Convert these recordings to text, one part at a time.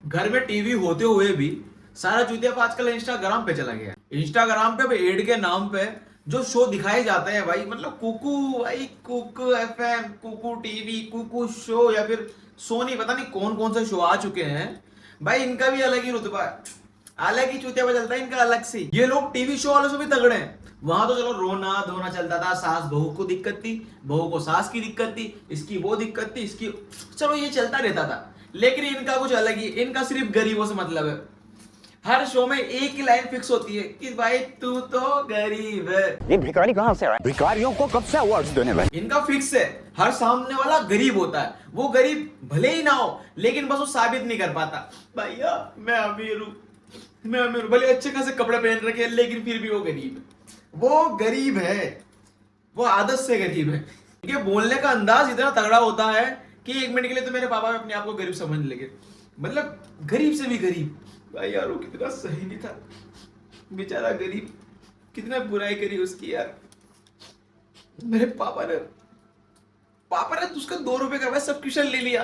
घर में टीवी होते हुए भी सारा चूतियापा आजकल इंस्टाग्राम पे चला गया है। इंस्टाग्राम पे एड के नाम पे जो शो दिखाए जाते हैं भाई, मतलब कुकू भाई, Kuku FM, Kuku TV, Kuku show या फिर सोनी, पता नहीं कौन कौन से शो आ चुके हैं भाई। इनका भी अलग ही रुतबा है, अलग ही चूतियापा चलता है इनका अलग से। ये लोग टीवी शो वालों से भी तगड़े हैं। वहां तो चलो रोना धोना चलता था, सास बहू को दिक्कत थी, बहू को सास की दिक्कत थी, इसकी वो दिक्कत थी, इसकी, चलो ये चलता रहता था। लेकिन इनका कुछ अलग ही, इनका सिर्फ गरीबों से मतलब है। हर शो में एक ही लाइन फिक्स होती है कि भाई तू तो गरीब है। ये भिखारी कहाँ से आया? भिखारियों को कब से अवार्ड्स देने लगे? इनका फिक्स है, हर सामने वाला गरीब होता है। वो गरीब भले ही ना हो, लेकिन बस वो साबित नहीं कर पाता, भैया मैं अमीर हूं, मैं अमीर हूं। भले अच्छे खासे कपड़े पहन रखे, लेकिन फिर भी वो गरीब है। वो गरीब है, वो आदत से गरीब है। ये बोलने का अंदाज इतना तगड़ा होता है कि एक मिनट के लिए तो मेरे पापा अपने आप को गरीब समझ लगे। मतलब गरीब से भी गरीब। भाई यार वो कितना सही नहीं था, बेचारा गरीब, कितना बुराई करी उसकी यार। मेरे पापा ने उसका 2 रुपए का भाई सब्सक्रिप्शन ले लिया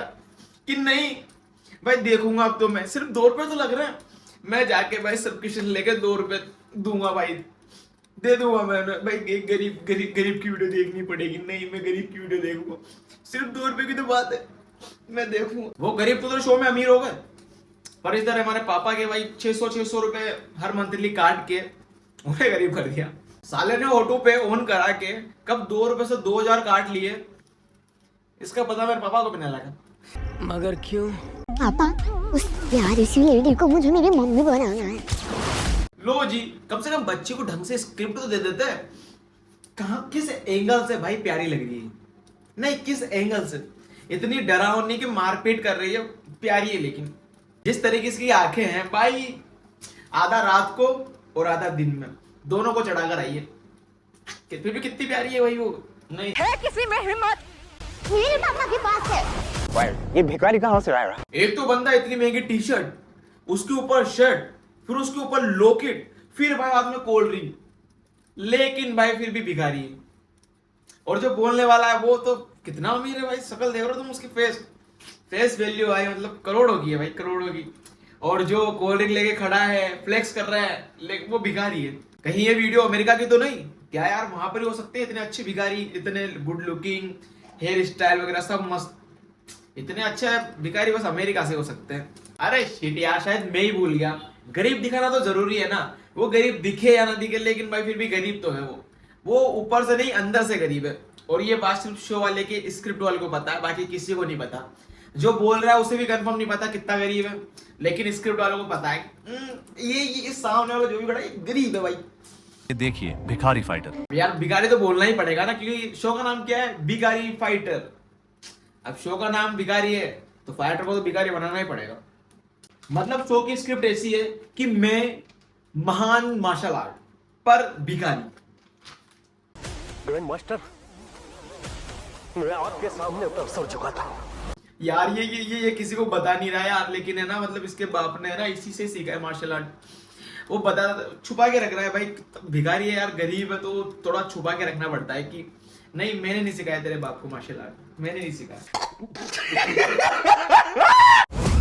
कि नहीं भाई देखूंगा अब तो मैं, सिर्फ 2 रुपए तो लग रहे हैं, मैं जाके भाई सब्सक्रिप्शन लेके 2 रुपए दूंगा भाई, दे दूंगा मैं भाई। गरीब गरीब गरीब की वीडियो देखनी पड़ेगी, नहीं मैं गरीब की वीडियो देखूंगा, सिर्फ 2 रुपए की तो बात है, मैं देखूंगा। वो गरीब तो शो में अमीर हो गए, पर इस तरह हमारे पापा के भाई 600 रुपए हर मंथली काट के उन्हें गरीब कर दिया। साले ने ऑटो पे ऑन करा के कब 2 रुपए से 2000 काट लिए, इसका पता मेरे पापा को भी नहीं लगा। मगर क्यों? पापा, उस प्यारी सी लेडी को मुझे मेरी मम्मी बनाना है। लो जी, कम से कम बच्चे को ढंग से स्क्रिप्ट तो दे देते हैं। कहाँ किस एंगल से भाई प्यारी लग रही है, नहीं किस एंगल से, इतनी डरावनी की मारपीट कर रही है, प्यारी है। लेकिन जिस तरीके की आंखें हैं भाई, आधा रात को और आधा दिन में दोनों को चढ़ाकर आई है, फिर भी कितनी प्यारी है भाई वो। नहीं है किसी में हिम्मत, मेरे पापा के पास है। ये भिखारी कहाँ से आया? एक तो बंदा इतनी महंगी टी शर्ट, उसके ऊपर शर्ट, फिर उसके ऊपर लॉकेट, फिर भाई हाथ में कोल्ड ड्रिंक, लेकिन भाई फिर भी भिखारी है। और जो बोलने वाला है वो तो कितना अमीर है भाई, शकल देख रहे हो तुम उसकी, फेस वैल्यू भाई मतलब करोड़ों की है भाई, करोड़ों की। और जो कोल्ड ड्रिंक लेके खड़ा है, फ्लेक्स कर रहा है, लेकिन वो भिखारी है। कहीं ये वीडियो अमेरिका की तो नहीं क्या यार? वहां पर ही हो सकते हैं इतने अच्छे भिखारी, इतने गुड लुकिंग, हेयर स्टाइल वगैरह सब मस्त, इतने अच्छे भिखारी बस अमेरिका से हो सकते हैं। अरे शिट यार, शायद मैं ही भूल गया, गरीब दिखाना तो जरूरी है ना। वो गरीब दिखे या ना दिखे, लेकिन भाई फिर भी गरीब तो है वो ऊपर से नहीं अंदर से गरीब है। और ये बात सिर्फ शो वाले के, स्क्रिप्ट वाले को पता है, बाकी किसी को नहीं पता। जो बोल रहा है उसे भी कंफर्म नहीं पता कितना गरीब है, लेकिन स्क्रिप्ट वालों को पता है ये सामने वाला जो भी बड़ा गरीब है भाई। ये देखिए भिखारी फाइटर। यार भिखारी तो बोलना ही पड़ेगा ना, क्योंकि शो का नाम क्या है, भिखारी फाइटर। अब शो का नाम भिखारी है तो फाइटर को तो भिखारी बनाना ही पड़ेगा। मतलब शो की स्क्रिप्ट ऐसी है कि मैं महान मार्शल आर्ट पर भिखारी। ग्रैंड मास्टर, मैं आपके सामने उतर सर झुका था। यार ये किसी को बता नहीं रहा यार, लेकिन है ना, मतलब इसके बाप ने है ना इसी से सीखा है मार्शल आर्ट। वो बता, छुपा के रख रहा है भाई, भिखारी है यार, गरीब है, तो थोड़ा छुपा के रखना पड़ता है कि नहीं मैंने नहीं सिखाया तेरे बाप को मार्शल आर्ट, मैंने नहीं सिखाया।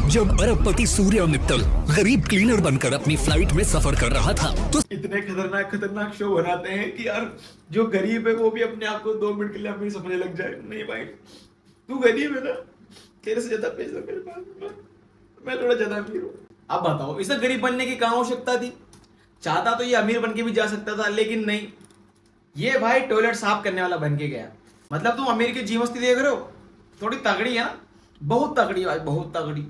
जब अरबपति सूर्य मित्तल गरीब क्लीनर बनकर अपनी फ्लाइट में सफर कर रहा था तो इतने खतरनाक शो बनाते हैं कि यार जो गरीब है वो भी अपने आप को 2 मिनट के लिए अमीर समझने लग जाए। नहीं भाई, तू गरीब है ना, तेरे से ज्यादा पैसा मेरे पास, मैं थोड़ा ज्यादा अमीर हूँ। अब बताओ, इसे गरीब बनने की कहाँ आवश्यकता थी? चाहता तो ये अमीर बन के भी जा सकता था, लेकिन नहीं, ये भाई टॉयलेट साफ करने वाला बन के गया। मतलब तुम अमीर की जीवस्ती देख रहे हो, थोड़ी तगड़ी है ना, बहुत तगड़ी भाई, बहुत तगड़ी।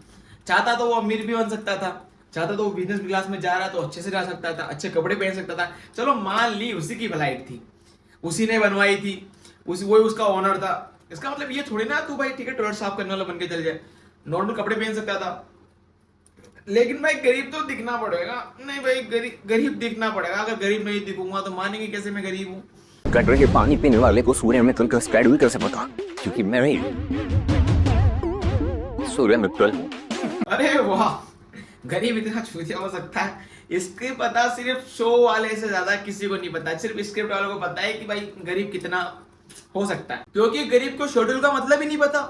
चाहता तो वो अमीर भी बन सकता था, चाहता तो वो बिजनेस क्लास में जा रहा तो अच्छे से जा सकता था, अच्छे कपड़े पहन सकता था। चलो मान ली उसी की फ्लाइट थी, उसी ने बनवाई थी, वही उसका ओनर था। इसका मतलब ये थोड़ी ना तू भाई ठीक है टॉयलेट साफ करने वाला बन के चल जाए, नॉर्मल कपड़े पहन सकता था। लेकिन भाई गरीब तो दिखना पड़ेगा। नहीं भाई गरीब दिखना पड़ेगा। अगर गरीब नहीं दिखूंगा तो मानेंगे कैसे मैं गरीब हूँ? गटर के पानी पीने वाले को सूर्य मित्तल का स्क्वाड कैसे पता? क्योंकि मैं ही सूर्य मित्तल। अरे वाह, गरीब इतना छूतिया हो सकता है, इसके पता सिर्फ शो वाले से ज्यादा किसी को नहीं पता। सिर्फ स्क्रिप्ट वालों को पता है कि भाई गरीब कितना हो सकता है, क्योंकि गरीब को शेड्यूल का मतलब ही नहीं पता।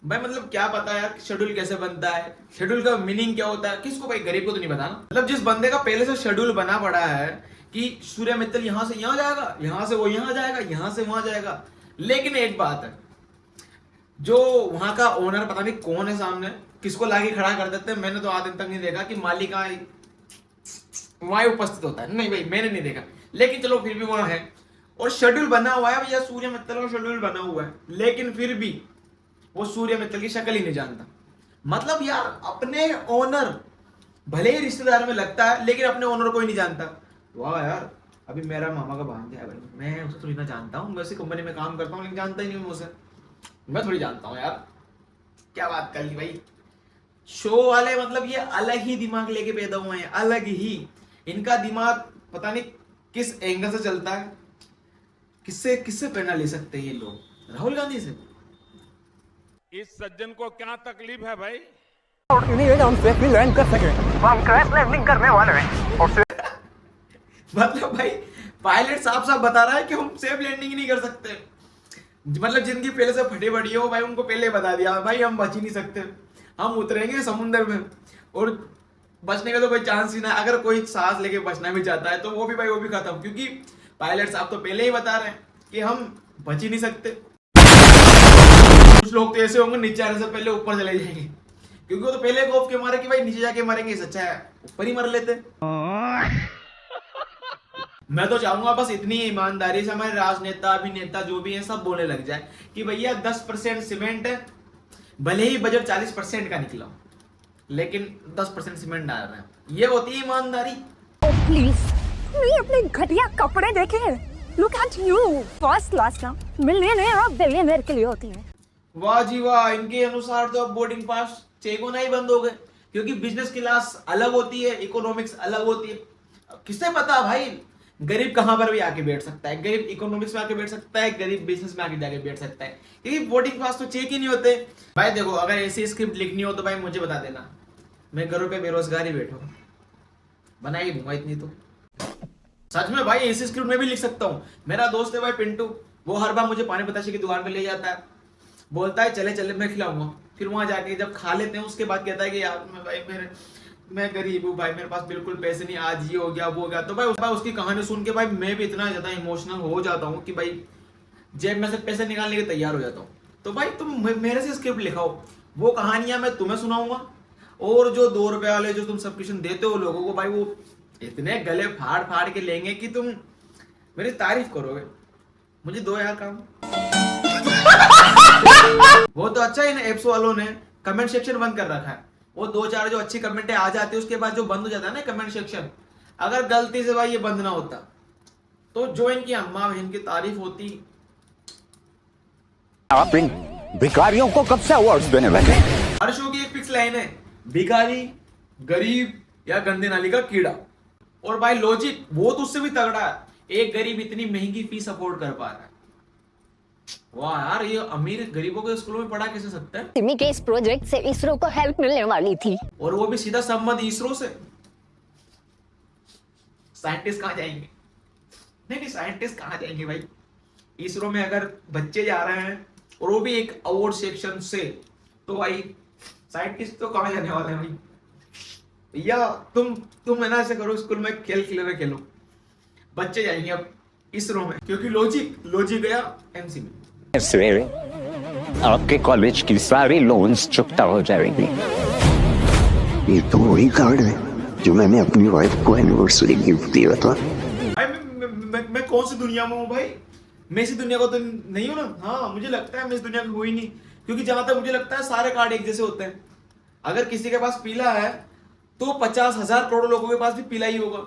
भाई मतलब क्या पता यार शेड्यूल कैसे बनता है, शेड्यूल का मीनिंग क्या होता है, किसको भाई, गरीब को तो नहीं पता ना। मतलब जिस बंदे का पहले से शेड्यूल बना पड़ा है कि सूर्य मित्तल यहाँ से यहाँ जाएगा, यहाँ से वो यहाँ जाएगा, यहाँ से वहां जाएगा। लेकिन एक बात है, जो वहां का ओनर पता नहीं कौन है सामने, किसको लाके खड़ा कर देते हैं। मैंने तो आज दिन तक नहीं देखा कि मालिक वहां उपस्थित होता है, नहीं भाई मैंने नहीं देखा। लेकिन चलो फिर भी वहां है और शेड्यूल बना हुआ है भैया, सूर्य मित्तल का शेड्यूल बना हुआ है, लेकिन फिर भी वो सूर्य मित्तल की शक्ल ही नहीं जानता। मतलब यार अपने ओनर भले ही रिश्तेदार में लगता है लेकिन अपने ओनर को ही नहीं जानता। वाह यार, अभी मेरा मामा का भांजा है भाई, मैं उसे थोड़ी ना जानता हूँ, वैसे कंपनी में काम करता हूँ लेकिन जानता ही नहीं हूँ उसे, मैं थोड़ी जानता हूँ यार। क्या बात कर ली भाई, शो वाले मतलब ये अलग ही दिमाग लेके पैदा हुए हैं, अलग ही। इनका दिमाग पता नहीं किस एंगल से चलता है, किससे किससे प्रेरणा ले सकते हैं ये लोग, राहुल गांधी से। इस सज्जन को क्या तकलीफ है भाई? हम सेफली लैंड कर सके, हम क्रैश लैंडिंग करने वाले हैं। और मतलब भाई पायलट साफ साफ बता रहा है कि हम सेफ लैंडिंग नहीं कर सकते। मतलब जिनकी पहले से फटी पड़ी हो भाई, उनको पहले बता दिया भाई हम बच ही नहीं सकते, हम उतरेंगे समुद्र में और बचने का तो कोई चांस ही ना। अगर कोई सांस लेके बचना भी चाहता है तो वो भी खत्म, क्योंकि पायलट साहब तो पहले ही बता रहे हैं कि हम बच ही नहीं सकते। कुछ लोग तो ऐसे होंगे नीचे आने से पहले ऊपर चले जाएंगे, क्योंकि वो तो पहले खौफ के मारे कि भाई नीचे जाके मरेंगे, इससे अच्छा है ऊपर ही मर लेते। मैं तो चाहूंगा बस इतनी ईमानदारी से हमारे राजनेता अभिनेता जो भी है सब बोलने लग जाए कि भैया 10% सीमेंट है, भले ही बजट 40% का निकला लेकिन 10% सीमेंट डाल रहे हैं, ये होती है ईमानदारी। प्लीज नहीं, अपने घटिया कपड़े देखे, look at you, first class ना मिलियनेयर और बिलियनेयर के लिए होती है। वाह जी वाह, इनके अनुसार तो अब बोर्डिंग पास चेक होना ही बंद हो गए, क्योंकि बिजनेस क्लास अलग होती है, इकोनॉमिक्स अलग होती है। किससे पता भाई गरीब कहां पर भी आके बैठ सकता है, गरीब इकोनॉमिक्स में आके बैठ सकता है, गरीब बिजनेस में आके जाके बैठ सकता है, क्योंकि बोर्डिंग पास तो चेक ही नहीं होते। भाई देखो अगर ऐसी स्क्रिप्ट लिखनी हो तो भाई मुझे बता देना, मैं घरों पे बेरोजगार ही बैठो बना ही दूंगा इतनी तो। सच में भाई ऐसी स्क्रिप्ट में भी लिख सकता हूँ। मेरा दोस्त है भाई पिंटू, वो हर बार मुझे पानी बताशे की दुकान पे ले जाता है, बोलता है चले चले मैं खिलाऊंगा, फिर वहां जाके जब खा लेते हैं उसके बाद कहता है कि यार मैं गरीब हूँ भाई, मेरे पास बिल्कुल पैसे नहीं, आज ये हो गया वो हो गया। तो भाई उसकी कहानी सुन के भाई मैं भी इतना ज्यादा इमोशनल हो जाता हूँ कि भाई जेब में से पैसे निकालने के तैयार हो जाता हूँ। तो भाई तुम मेरे से स्क्रिप्ट लिखाओ, वो कहानियां मैं तुम्हें सुनाऊंगा, और जो 2 रुपए वाले जो तुम सब्सक्रिप्शन देते हो लोगों को भाई, वो इतने गले फाड़ फाड़ के लेंगे कि तुम मेरी तारीफ करोगे। मुझे दो यार काम। वो तो अच्छा ही ना, एप्स वालों ने कमेंट सेक्शन बंद कर रखा है, वो 2-4 जो अच्छी कमेंटें आ जाती है उसके बाद जो बंद हो जाता है ना कमेंट सेक्शन, अगर गलती से भाई ये बंद ना होता तो जो इनकी अम्मा बहन की तारीफ होती। आप इन भिखारियों को कब से अवार्ड्स देने लगे? हर शो की एक फिक्स लाइन है, भिखारी, गरीब या गंदे नाली का कीड़ा। और भाई लॉजिक वो तो उससे भी तगड़ा है, एक गरीब इतनी महंगी फीस अफोर्ड कर पा रहा है। वाह यार, ये अमीर गरीबों के स्कूलों में पढ़ा कैसे सकता है। सिमी के इस प्रोजेक्ट से इसरो को हेल्प मिलने वाली थी, और वो भी सीधा संबंध इसरो से। साइंटिस्ट कहाँ जाएंगे? नहीं साइंटिस्ट कहाँ जाएंगे भाई, इसरो में अगर बच्चे जा रहे हैं और वो भी एक अवार्ड सेक्शन से, तो भाई साइंटिस्ट तो कहाँ जाने वाले हैं भाई। या तुम है ना ऐसे करो, स्कूल में खेलो, बच्चे जाएंगे अब इसरो में, क्योंकि लॉजिक गया एमसी में। सवेरे आपके कॉलेज की सारी लोन्स चुकता हो जाएंगी। ये तो वही कार्ड है जो मैंने अपनी वाइफ को एनिवर्सरी गिफ्ट दिया था। भाई मैं कौन सी दुनिया में हूँ भाई, मैं इसी दुनिया को तो नहीं हूँ ना। हाँ मुझे लगता है मैं इस दुनिया में हुई नहीं, क्योंकि जहां तक मुझे लगता है सारे कार्ड एक जैसे होते हैं। अगर किसी के पास पीला है तो 50,000 करोड़ लोगों के पास भी पीला ही होगा,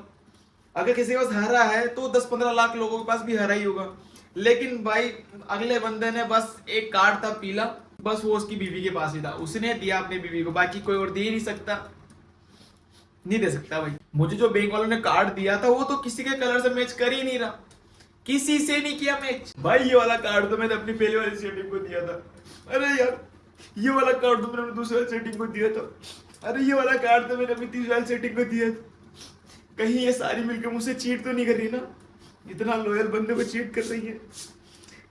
अगर किसी के पास हरा है तो 10-15 लाख लोगों के पास भी हरा ही होगा। लेकिन भाई अगले बंदे ने बस एक कार्ड था पीला, बस वो उसकी बीवी के पास ही था, उसने दिया अपनी बीवी को, बाकी कोई और दे ही नहीं सकता, नहीं दे सकता भाई। मुझे जो बैंक वालों ने कार्ड दिया था वो तो किसी के कलर से मैच कर ही नहीं रहा, किसी से नहीं किया मैच भाई। ये वाला कार्ड तो मैंने अपनी पहले वाली सेटिंग को दिया था, अरे यार ये वाला कार्ड तो मैंने अपनी दूसरी वाली सेटिंग को दिया था, अरे ये वाला कार्ड तो मैंने अपनी तीसरी वाली सेटिंग को दिया था। कहीं ये सारी मिलकर मुझसे चीट तो नहीं कर रही ना, इतना लॉयल बंदे को चीट कर रही है,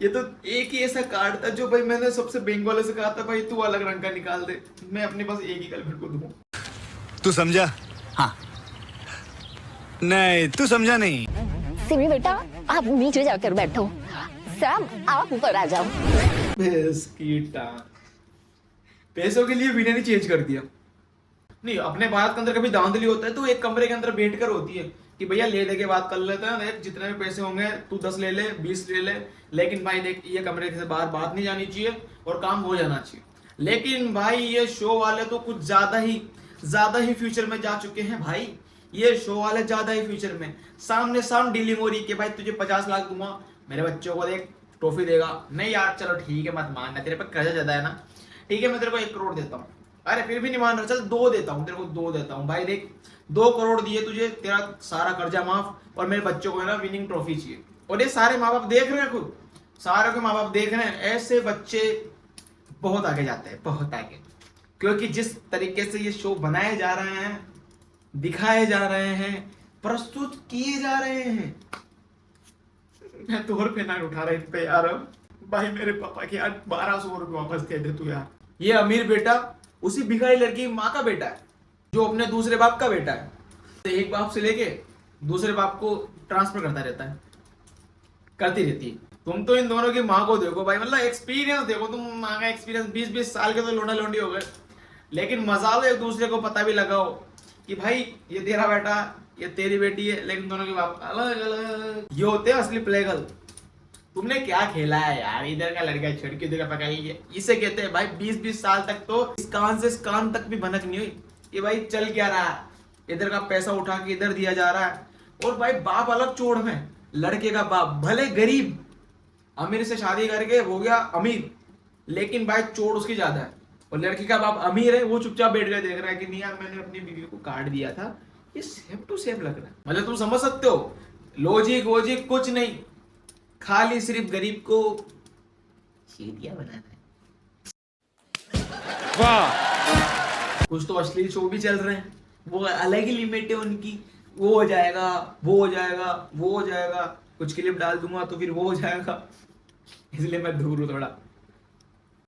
ये तो एक ही ऐसा कार्ड था जो भाई मैंने सबसे बैंक वाले से कहा था भाई तू अलग रंग का निकाल दे, मैं अपने पास एक ही गर्लफ्रेंड को दूं। तू समझा? हाँ। नहीं तू समझा नहीं। सिमी बेटा आप नीचे जाकर बैठो, सैम आप ऊपर आ जाओ। भैंस की टांग, पैसों के लिए विनय ने चेंज कर दिया। नहीं, अपने भारत के अंदर कभी धांधली होता है तो एक कमरे के अंदर बैठ कर होती है कि भैया ले दे के बात कर लेते हैं, देख जितने भी पैसे होंगे तू 10 ले ले 20 ले ले, लेकिन भाई देख ये कमरे से बाहर बात नहीं जानी चाहिए और काम हो जाना चाहिए। लेकिन भाई ये शो वाले तो कुछ ज्यादा ही फ्यूचर में जा चुके हैं भाई। ये शो वाले ज्यादा ही फ्यूचर में सामने डीलिंग हो रही कि भाई तुझे 50 लाख दूंगा, मेरे बच्चों को देख ट्रॉफी देगा। नहीं यार चलो ठीक है मत मानना, तेरे पे कर्जा ज्यादा है ना, ठीक है मैं तेरे को 1 करोड़ देता हूँ। अरे फिर भी नहीं मान रहा, चल 2 देता हूँ तेरे को, 2 देता हूँ भाई। देख 2 करोड़ दिए तुझे, तेरा सारा कर्जा माफ और मेरे बच्चों को है ना विनिंग ट्रॉफी चाहिए। और ये सारे माँ बाप देख रहे हैं, खुद सारे के माँ बाप देख रहे हैं। ऐसे बच्चे बहुत आगे जाते हैं, बहुत आगे, क्योंकि जिस तरीके से ये शो बनाए जा रहे हैं, दिखाए जा रहे हैं, प्रस्तुत किए जा रहे हैं, मैं तो और पे ना उठा रहा इन पे यार। भाई मेरे पापा के यार 1200 रुपये वापस दे दे तू यार। ये अमीर बेटा उसी भिखारी लड़की की माँ का बेटा है जो अपने दूसरे बाप का बेटा है। तो एक बाप से लेके दूसरे बाप को ट्रांसफर करता रहता है, करती रहती है। तुम तो इन दोनों की माँ को देखो भाई, मतलब एक्सपीरियंस देखो तुम, माँ का एक्सपीरियंस 20-20 साल के तो लोंडा लोंडी हो गए। लेकिन मजा लो एक दूसरे को पता भी लगाओ कि भाई ये तेरा बेटा ये तेरी बेटी है, लेकिन दोनों के बाप अलग अलग। ये होते हैं असली प्ले गर्ल। तुमने क्या खेला है यार, इधर का लड़का छेड़ के इधर का पकड़ लिया, इसे कहते हैं भाई 20-20 साल तक तो इस कान से इस कान तक भी भनक नहीं हुई कि भाई चल क्या रहा है, इधर का पैसा उठा के इधर दिया जा रहा है। और भाई बाप अलग चोड़ में, लड़के का बाप भले गरीब, अमीर से शादी करके हो गया अमीर, लेकिन भाई चोड़ उसकी ज्यादा है। और लड़की का बाप अमीर है, वो चुपचाप बैठ कर देख रहा है कि नहीं यार मैंने अपनी बीवी को काट दिया था, ये सेम टू सेम लग रहा है। मतलब तुम समझ सकते हो, लॉजिक वोजिक कुछ नहीं, खाली सिर्फ गरीब को चीटियां बनाना है। वाह, कुछ तो अश्लील शो भी चल रहे हैं, वो अलग ही लिमिट है उनकी, वो हो जाएगा वो हो जाएगा वो हो जाएगा, कुछ क्लिप डाल दूंगा तो फिर वो हो जाएगा, इसलिए मैं दूर हूँ थोड़ा।